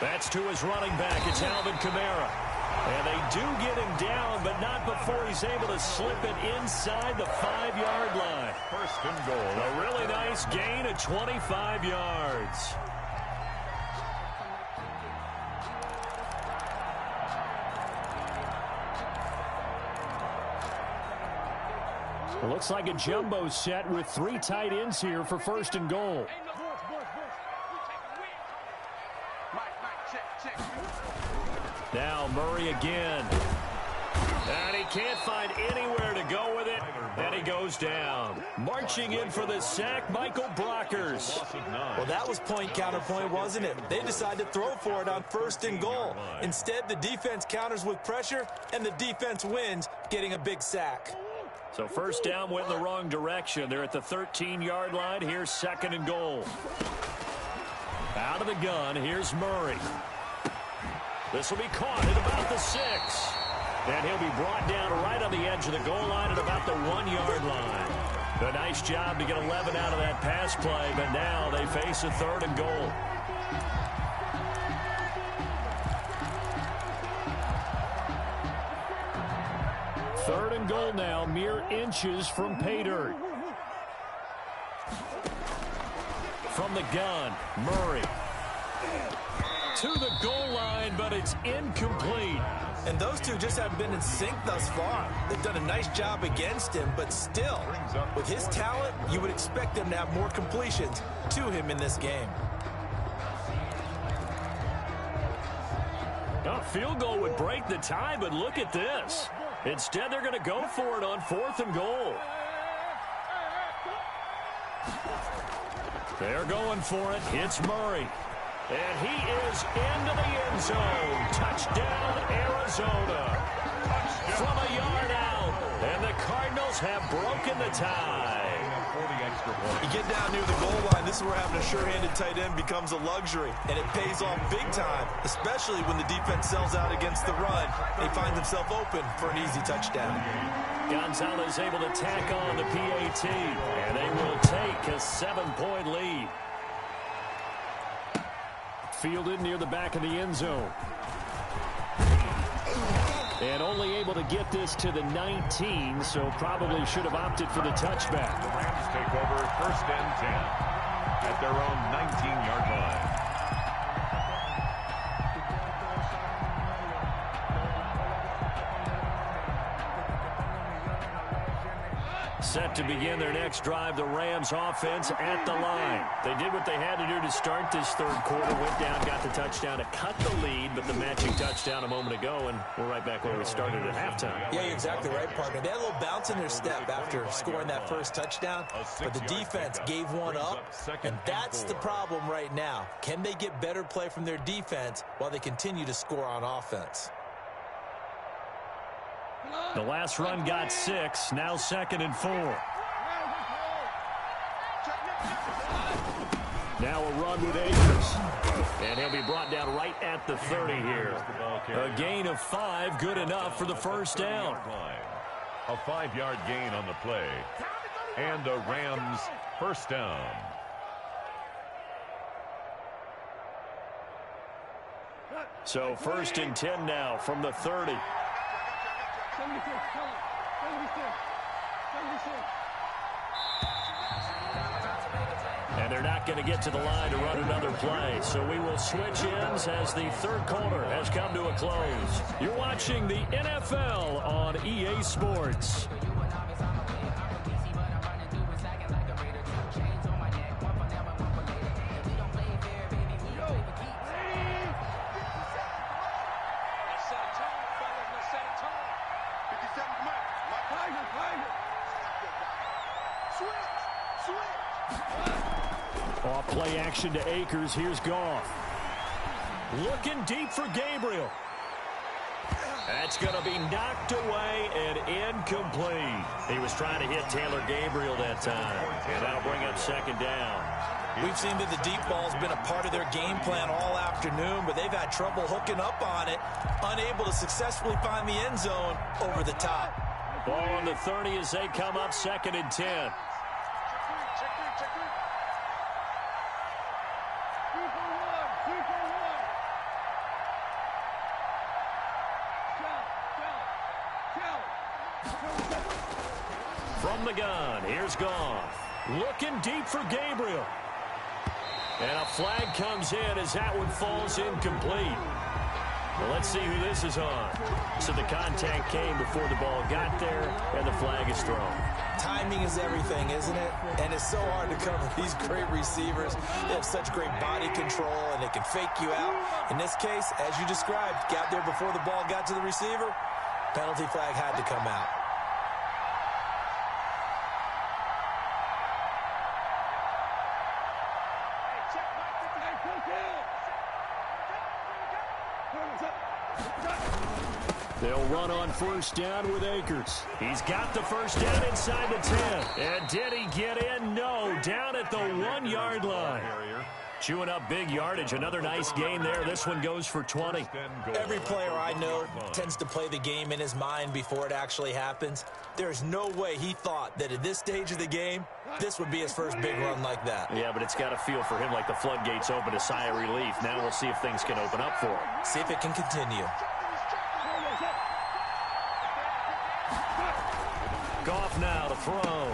Speaker 4: That's to his running back. It's Alvin Kamara. And they do get him down, but not before he's able to slip it inside the 5-yard line.
Speaker 6: 1st and goal.
Speaker 4: A really nice gain of 25 yards. It looks like a jumbo set with 3 tight ends here for 1st and goal. Now Murray again. And he can't find anywhere to go with it. And he goes down. Marching in for the sack, Michael Brockers.
Speaker 5: Well, that was point counterpoint, wasn't it? They decided to throw for it on 1st and goal. Instead, the defense counters with pressure, and the defense wins, getting a big sack.
Speaker 4: So 1st down went in the wrong direction. They're at the 13-yard line. Here's 2nd and goal. Out of the gun, here's Murray. This will be caught at about the 6. And he'll be brought down right on the edge of the goal line at about the 1-yard line. A nice job to get 11 out of that pass play, but now they face a 3rd and goal. Third and goal now, mere inches from pay dirt. From the gun, Murray. To the goal line, but it's incomplete.
Speaker 5: And those two just haven't been in sync thus far. They've done a nice job against him, but still, with his talent, you would expect them to have more completions to him in this game.
Speaker 4: A field goal would break the tie, but look at this. Instead, they're going to go for it on 4th and goal. They're going for it. It's Murray. And he is into the end zone. Touchdown, Arizona. From a yard out. And the Cardinals have broken the tie.
Speaker 8: You get down near the goal line, this is where having a sure-handed tight end becomes a luxury. And it pays off big time, especially when the defense sells out against the run. He finds himself open for an easy touchdown.
Speaker 4: Gonzalez able to tack on the PAT. And they will take a 7-point lead. Fielded near the back of the end zone. And only able to get this to the 19, so probably should have opted for the touchback.
Speaker 6: The Rams take over 1st and 10 at their own 19-yard line.
Speaker 4: Set to begin their next drive, the Rams offense at the line. They did what they had to do to start this third quarter. Went down, got the touchdown to cut the lead, but the matching touchdown a moment ago, and we're right back where we started at halftime.
Speaker 5: Yeah, you're exactly right, partner. They had a little bounce in their step after scoring that first touchdown, but the defense gave one up, and that's the problem right now. Can they get better play from their defense while they continue to score on offense?
Speaker 4: The last run got 6, now 2nd and 4. Now a run with Akers. And he'll be brought down right at the 30 here. A gain of 5, good enough for the first down.
Speaker 6: A 5-yard gain on the play. And the Rams first down.
Speaker 4: So 1st and 10 now from the 30. And they're not going to get to the line to run another play. So we will switch ends as the third quarter has come to a close. You're watching the NFL on EA Sports. Off play action to Akers. Here's Goff. Looking deep for Gabriel. That's going to be knocked away and incomplete. He was trying to hit Taylor Gabriel that time. And that'll bring up 2nd down.
Speaker 5: We've seen that the deep ball's been a part of their game plan all afternoon, but they've had trouble hooking up on it, unable to successfully find the end zone over the top.
Speaker 4: Ball on the 30 as they come up 2nd and 10. From the gun, here's Goff. Looking deep for Gabriel. And a flag comes in as that one falls incomplete. Well, let's see who this is on. So the contact came before the ball got there, and the flag is thrown.
Speaker 5: Timing is everything, isn't it? And it's so hard to cover these great receivers. They have such great body control, and they can fake you out. In this case, as you described, got there before the ball got to the receiver. Penalty flag had to come out.
Speaker 4: They'll run on first down with Akers. He's got the first down inside the 10. And did he get in? No. Down at the 1-yard line. Chewing up big yardage. Another nice gain there. This one goes for 20.
Speaker 5: Every player I know tends to play the game in his mind before it actually happens. There's no way he thought that at this stage of the game, this would be his first big run like that.
Speaker 4: Yeah, but it's got to feel for him like the floodgates open, a sigh of relief. Now we'll see if things can open up for him.
Speaker 5: See if it can continue.
Speaker 4: Goff now to throw.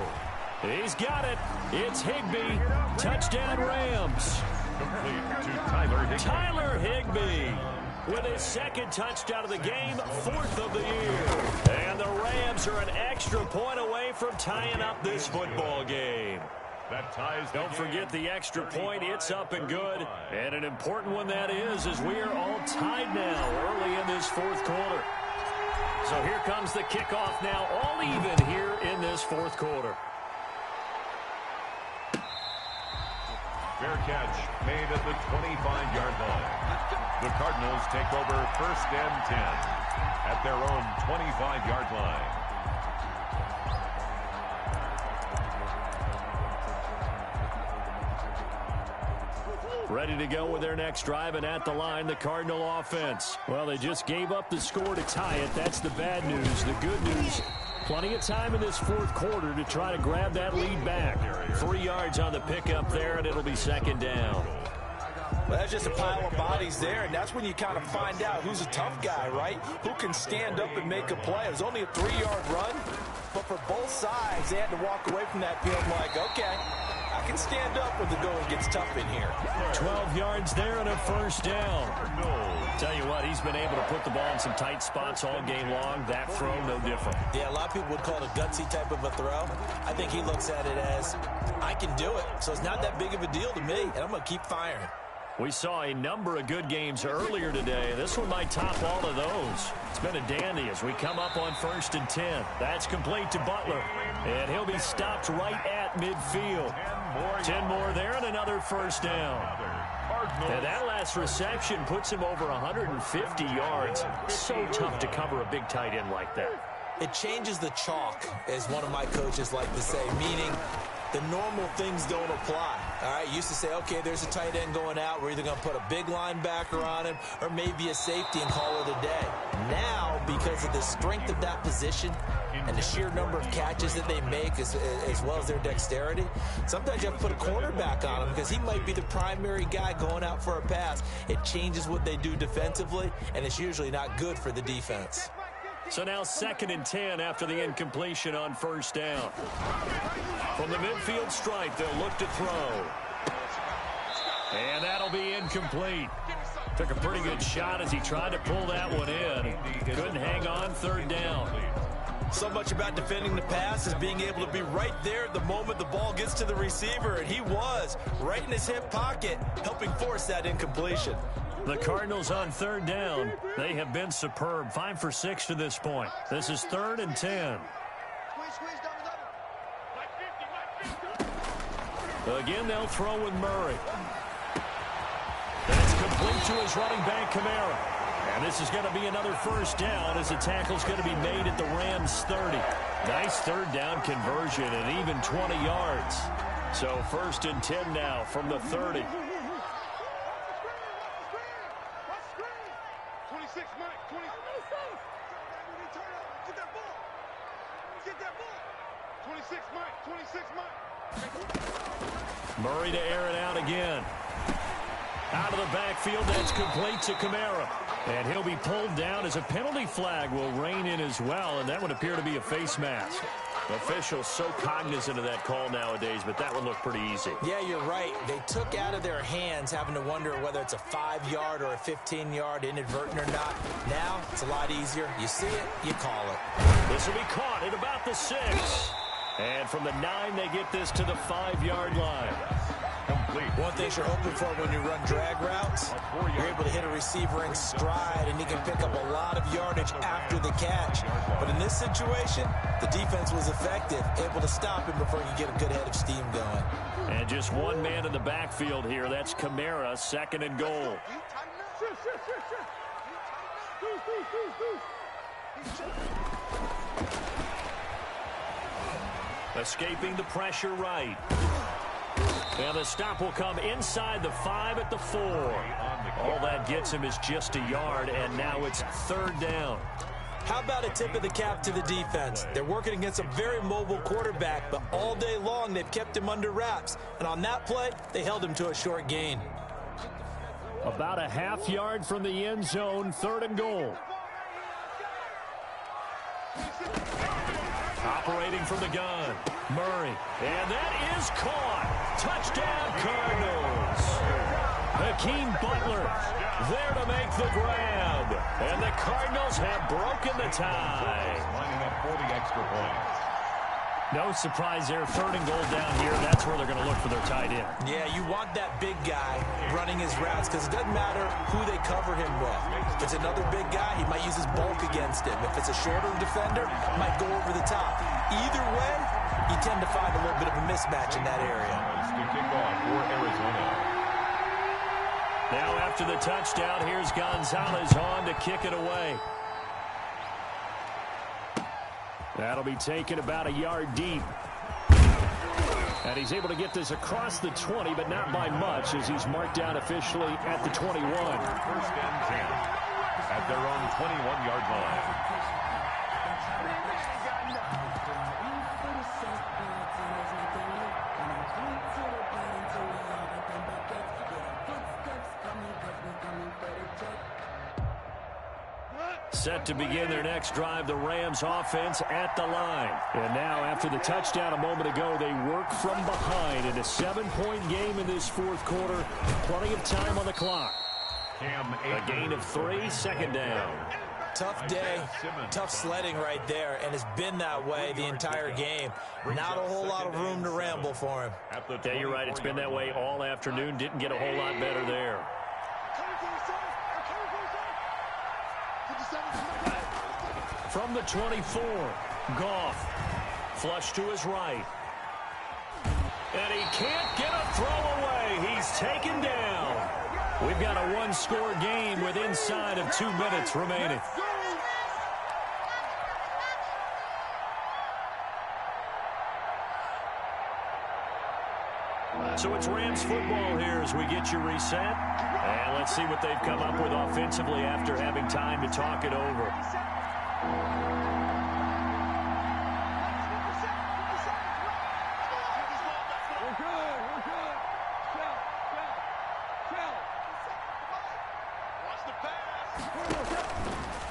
Speaker 4: He's got it. It's Higbee. Touchdown Rams.
Speaker 6: Complete to Tyler Higbee.
Speaker 4: Tyler Higbee with his 2nd touchdown of the game, 4th of the year. And the Rams are an extra point away from tying up this football game.
Speaker 6: That ties the
Speaker 4: Don't forget the extra point. It's up and good. And an important one that is, as we are all tied now early in this 4th quarter. So here comes the kickoff now, all even here in this 4th quarter.
Speaker 6: Fair catch made at the 25-yard line. The Cardinals take over 1st and 10 at their own 25-yard line.
Speaker 4: Ready to go with their next drive, and at the line, the Cardinal offense. Well, they just gave up the score to tie it. That's the bad news. The good news, plenty of time in this 4th quarter to try to grab that lead back. 3 yards on the pickup there, and it'll be 2nd down.
Speaker 5: Well, that's just a pile of bodies there, and that's when you kind of find out who's a tough guy, right? Who can stand up and make a play. It was only a 3-yard run, but for both sides, they had to walk away from that feeling like, okay, I can stand up when the going gets tough in here.
Speaker 4: 12 yards there and a first down. Tell you what, he's been able to put the ball in some tight spots all game long. That throw, no different.
Speaker 5: Yeah, a lot of people would call it a gutsy type of a throw. I think he looks at it as, I can do it, so it's not that big of a deal to me, and I'm going to keep firing.
Speaker 4: We saw a number of good games earlier today. This one might top all of those. It's been a dandy as we come up on 1st and 10. That's complete to Butler, and he'll be stopped right at midfield. 10 more there and another first down. And that last reception puts him over 150 yards. So tough to cover a big tight end like that.
Speaker 5: It changes the chalk, as one of my coaches like to say, meaning the normal things don't apply. All right, used to say, okay, there's a tight end going out. We're either going to put a big linebacker on him or maybe a safety and call it a day. Now, because of the strength of that position and the sheer number of catches that they make as well as their dexterity, sometimes you have to put a cornerback on him because he might be the primary guy going out for a pass. It changes what they do defensively, and it's usually not good for the defense.
Speaker 4: So now 2nd and 10 after the incompletion on first down. From the midfield stripe, they'll look to throw. And that'll be incomplete. Took a pretty good shot as he tried to pull that one in. Couldn't hang on, 3rd down.
Speaker 5: So much about defending the pass is being able to be right there at the moment the ball gets to the receiver, and he was right in his hip pocket, helping force that incompletion.
Speaker 4: The Cardinals on 3rd down. They have been superb. 5 for 6 to this point. This is 3rd and 10. Again, they'll throw with Murray. That's complete to his running back, Kamara. And this is going to be another first down as the tackle's going to be made at the Rams' 30. Nice 3rd down conversion and even 20 yards. So 1st and 10 now from the 30.
Speaker 7: 26, Mike. 26. Get that ball. Get that ball. 26, Mike. 26, Mike.
Speaker 4: Murray to air it out again. Out of the backfield, that's complete to Kamara. And he'll be pulled down as a penalty flag will rein in as well, and that would appear to be a face mask. Officials so cognizant of that call nowadays, but that would look pretty easy.
Speaker 5: Yeah, you're right. They took out of their hands having to wonder whether it's a 5-yard or a 15-yard inadvertent or not. Now, it's a lot easier. You see it, you call it.
Speaker 4: This will be caught at about the 6. And from the 9, they get this to the 5-yard line.
Speaker 6: Complete.
Speaker 5: One thing you're hoping for when you run drag routes, you're able to hit a receiver in stride, and he can pick up a lot of yardage after the catch. But in this situation, the defense was effective, able to stop him before he could get a good head of steam going.
Speaker 4: And just one man in the backfield here. That's Kamara, 2nd and goal. Escaping the pressure right. And the stop will come inside the 5 at the 4. All that gets him is just a yard, and now it's 3rd down.
Speaker 5: How about a tip of the cap to the defense? They're working against a very mobile quarterback, but all day long they've kept him under wraps. And on that play, they held him to a short gain.
Speaker 4: About a half yard from the end zone, 3rd and goal. Operating from the gun, Murray. And that is caught. Touchdown, Cardinals. Hakeem Butler there to make the grab. And the Cardinals have broken the tie.
Speaker 6: Lining up for the extra point.
Speaker 4: No surprise there. 3rd and goal down here. That's where they're going to look for their tight end.
Speaker 5: Yeah, you want that big guy running his routes because it doesn't matter who they cover him with. If it's another big guy, he might use his bulk against him. If it's a shorter defender, he might go over the top. Either way, you tend to find a little bit of a mismatch in that area.
Speaker 6: To kick off for Arizona.
Speaker 4: Now after the touchdown, here's Gonzalez on to kick it away. That'll be taken about a yard deep. And he's able to get this across the 20, but not by much, as he's marked down officially at the 21.
Speaker 6: 1st and 10 at their own 21-yard line.
Speaker 4: Set to begin their next drive, the Rams offense at the line. And now, after the touchdown a moment ago, they work from behind in a 7-point game in this fourth quarter. Plenty of time on the clock. A gain of 3, second down.
Speaker 5: Tough day, tough sledding right there, and it's been that way the entire game. Not a whole lot of room to ramble for him.
Speaker 4: Yeah, you're right. It's been that way all afternoon. Didn't get a whole lot better there. From the 24, Goff. Flush to his right. And he can't get a throw away. He's taken down. We've got a one-score game with inside of 2 minutes remaining. So it's Rams football here as we get you reset. And let's see what they've come up with offensively after having time to talk it over.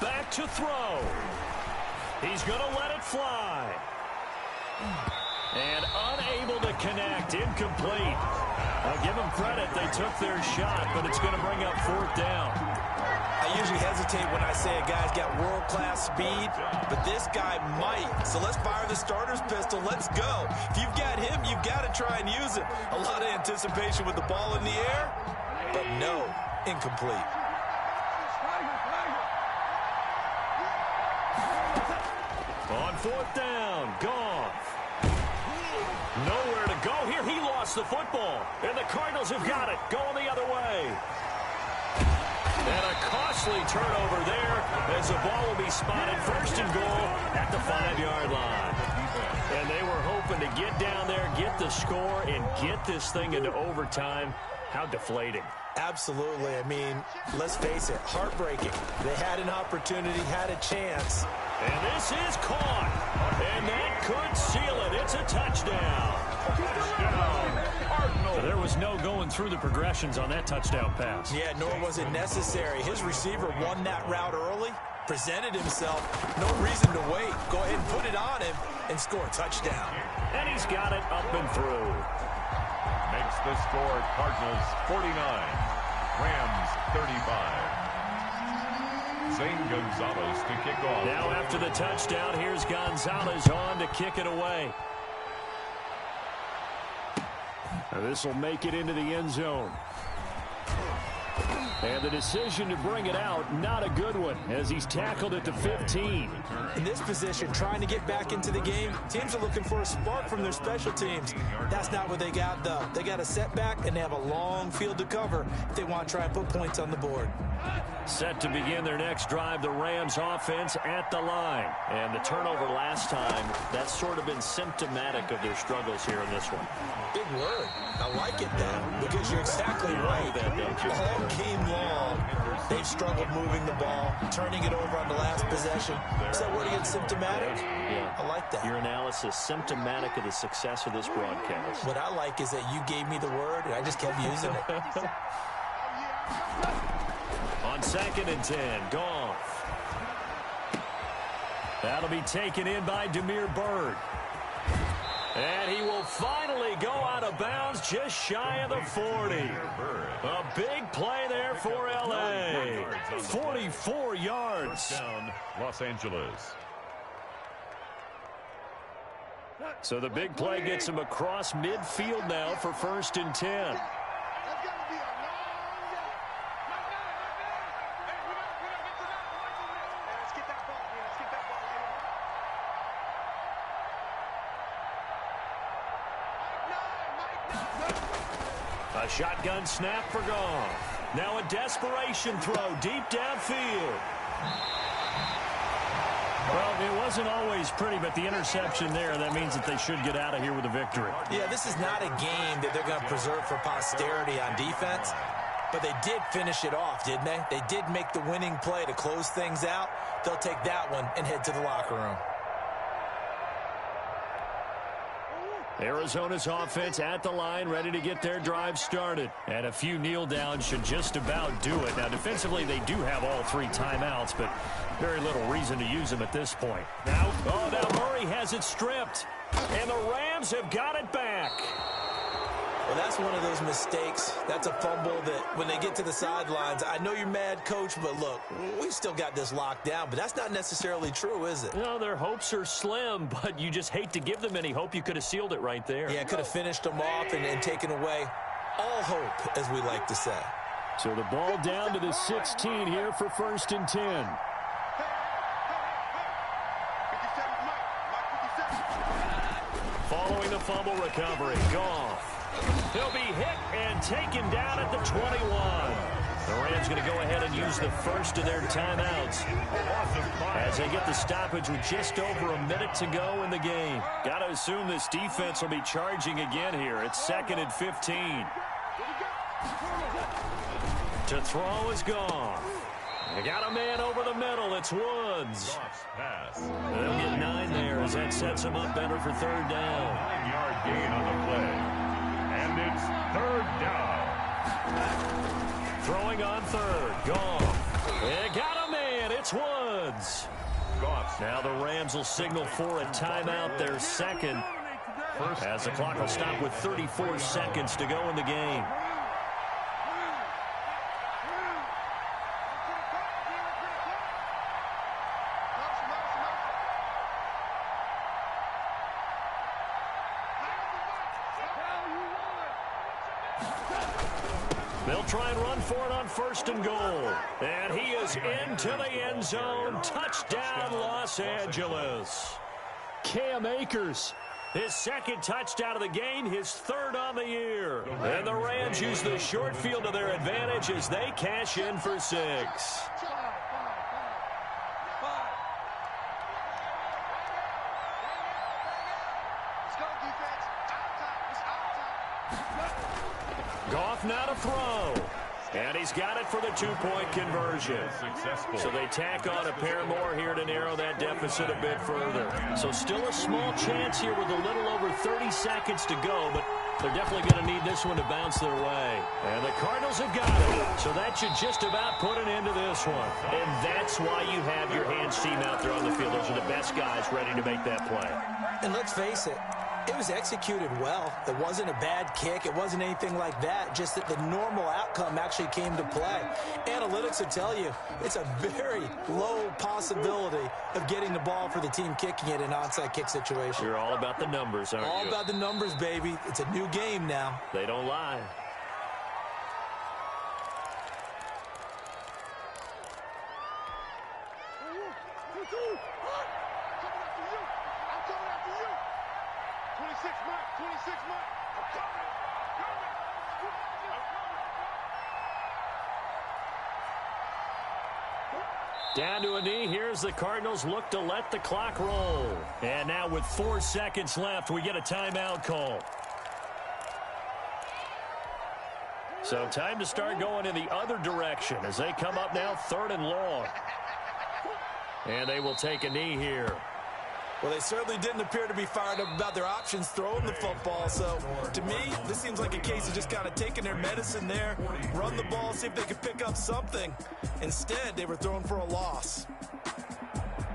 Speaker 4: Back to throw. He's going to let it fly. And unable to connect. Incomplete. I'll give them credit. They took their shot, but it's going to bring up fourth down.
Speaker 5: I usually hesitate when I say a guy's got world-class speed, but this guy might. So let's fire the starter's pistol. Let's go. If you've got him, you've got to try and use it. A lot of anticipation with the ball in the air, but no, incomplete.
Speaker 4: On fourth down, Goff. Nowhere to go here. He lost the football. And the Cardinals have got it. Going the other way. And a costly turnover there as the ball will be spotted first and goal at the 5-yard line. And they were hoping to get down there, get the score, and get this thing into overtime. How deflating.
Speaker 5: Absolutely. I mean, let's face it, heartbreaking. They had an opportunity, had a chance.
Speaker 4: And this is caught. And that could seal it. It's a touchdown. There was no going through the progressions on that touchdown pass.
Speaker 5: Yeah, nor was it necessary. His receiver won that route early, presented himself. No reason to wait. Go ahead and put it on him and score a touchdown.
Speaker 4: And he's got it up and through.
Speaker 6: Makes the score Cardinals 49, Rams 35. Zane Gonzalez to kick off.
Speaker 4: Now after the touchdown, here's Gonzalez on to kick it away. This will make it into the end zone. And the decision to bring it out, not a good one, as he's tackled at the 15.
Speaker 5: In this position, trying to get back into the game, teams are looking for a spark from their special teams. That's not what they got, though. They got a setback, and they have a long field to cover if they want to try and put points on the board.
Speaker 4: Set to begin their next drive, the Rams offense at the line. And the turnover last time, that's sort of been symptomatic of their struggles here in this one.
Speaker 5: Big word. I like it, though, because you're exactly right. All game long, they've struggled moving the ball, turning it over on the last possession. Is that word again, symptomatic?
Speaker 4: Yeah.
Speaker 5: I like that.
Speaker 4: Your analysis, symptomatic of the success of this broadcast.
Speaker 5: What I like is that you gave me the word, and I just kept using it.
Speaker 4: On 2nd and 10, Goff. That'll be taken in by Damiere Byrd. And he will finally go out of bounds just shy of the 40. A big play there for L.A. 44 yards.
Speaker 6: Down, Los Angeles.
Speaker 4: So the big play gets him across midfield now for 1st and 10. A shotgun snap for Goff. Now a desperation throw deep downfield. Well, it wasn't always pretty, but the interception there, that means that they should get out of here with a victory.
Speaker 5: Yeah, this is not a game that they're going to preserve for posterity on defense, but they did finish it off, didn't they? They did make the winning play to close things out. They'll take that one and head to the locker room.
Speaker 4: Arizona's offense at the line, ready to get their drive started. And a few kneel downs should just about do it. Now, defensively, they do have all 3 timeouts, but very little reason to use them at this point. Now Murray has it stripped, and the Rams have got it back.
Speaker 5: Well, that's one of those mistakes. That's a fumble that when they get to the sidelines, I know you're mad, Coach, but look, we've still got this locked down. But that's not necessarily true, is it?
Speaker 4: No, their hopes are slim, but you just hate to give them any hope. You could have sealed it right there.
Speaker 5: Yeah, could have finished them off and taken away all hope, as we like to say.
Speaker 4: So the ball down to the 16 here for 1st and 10. Following the fumble recovery, Goff. He'll be hit and taken down at the 21. The Rams going to go ahead and use the first of their timeouts as they get the stoppage with just over a minute to go in the game. Got to assume this defense will be charging again here. It's 2nd and 15. To throw is Goff. They got a man over the middle. It's Woods. They'll get 9 there as that sets them up better for 3rd down.
Speaker 6: 9-yard gain on the play. And it's 3rd down.
Speaker 4: Throwing on 3rd. Goff. They got a man. It's Woods. Now the Rams will signal for a timeout, their 2nd. As the clock will stop with 34 seconds to go in the game. They'll try and run for it on 1st and goal. And he is into the end zone. Touchdown, Los Angeles. Cam Akers, his 2nd touchdown of the game, his 3rd on the year. And the Rams use the short field to their advantage as they cash in for 6. Goff now to throw. And he's got it for the 2-point conversion. So they tack on a pair more here to narrow that deficit a bit further. So still a small chance here with a little over 30 seconds to go, but they're definitely going to need this one to bounce their way. And the Cardinals have got it. So that should just about put an end to this one. And that's why you have your hands team out there on the field. Those are the best guys ready to make that play.
Speaker 5: And let's face it, it was executed well. It wasn't a bad kick. It wasn't anything like that. Just that the normal outcome actually came to play. Analytics will tell you it's a very low possibility of getting the ball for the team kicking it in an onside kick situation.
Speaker 4: You're all about the numbers, aren't you?
Speaker 5: All about the numbers, baby. It's a new game now.
Speaker 4: They don't lie. Down to a knee. Here's the Cardinals look to let the clock roll. And now with 4 seconds left, we get a timeout call. So time to start going in the other direction as they come up now 3rd and long. And they will take a knee here.
Speaker 5: Well, they certainly didn't appear to be fired up about their options throwing the football. So, to me, this seems like a case of just kind of taking their medicine there, run the ball, see if they could pick up something. Instead, they were throwing for a loss.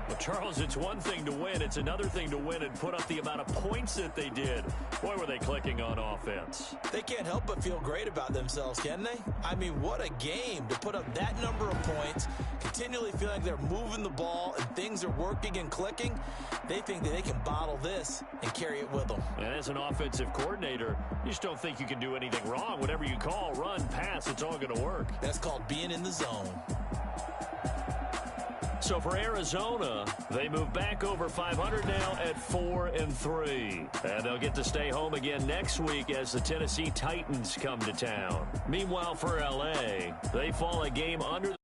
Speaker 4: Well, Charles, it's one thing to win. It's another thing to win and put up the amount of points that they did. Boy, were they clicking on offense.
Speaker 5: They can't help but feel great about themselves, can they? I mean, what a game to put up that number of points, continually feeling like they're moving the ball and things are working and clicking. They think that they can bottle this and carry it with them.
Speaker 4: And as an offensive coordinator, you just don't think you can do anything wrong. Whatever you call, run, pass, it's all going to work.
Speaker 5: That's called being in the zone.
Speaker 4: So for Arizona, they move back over 500 now at 4-3. And they'll get to stay home again next week as the Tennessee Titans come to town. Meanwhile, for L.A., they fall a game under